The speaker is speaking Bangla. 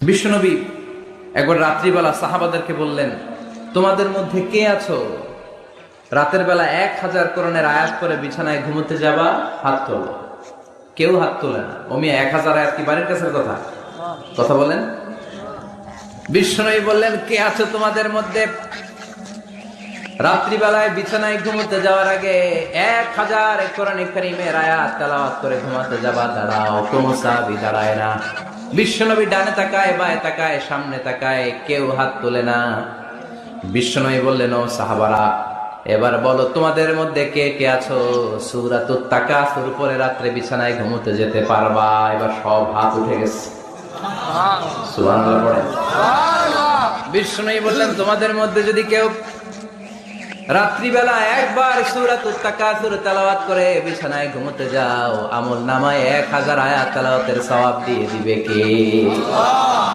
বিশ্বনবী একবার রাত্রিবেলা সাহাবাদেরকে বললেন, তোমাদের মধ্যে কে আছো রাতের বেলা 1000 কোরআনের আয়াত করে বিছানায় ঘুমোতে যাবা? হাত তোলো। কেউ হাত তোলে না। অমি 1000 আয়াত কি বাড়ির কাছের কথা? কথা বলেন। বিশ্বনবী বললেন, কে আছো তোমাদের মধ্যে রাত্রিবেলায় বিছানায় ঘুমোতে যাওয়ার আগে 1000 কোরআনে কারীমের আয়াত তেলাওয়াত করে ঘুমাতে যাবা? দাঁড়াও। কোন সাহাবী দাঁড়ায় না। বিশ্বনবী ডানে তাকায়, বায়ে তাকায়, সামনে তাকায়, কেউ হাত তোলে না। বিশ্বনবী বললেন, ও সাহাবারা, এবার বলো তোমাদের মধ্যে কে কে আছো সূরাতুত তাকাসুর পরে রাত্রে বিছানায় ঘুমোতে যেতে পারবা? এবার সব হাত উঠে গেছে। সুবহানাল্লাহ পড়েন। বিশ্বনবী বললেন, তোমাদের মধ্যে যদি কেউ রাত্রিবেলা একবার সূরাতুত তাকাসুর তেলাওয়াত করে বিছানায় ঘুমোতে যাও, আমল নামায় 1000 আয়াত তেলাওয়াতের সওয়াব দিয়ে দিবে কে?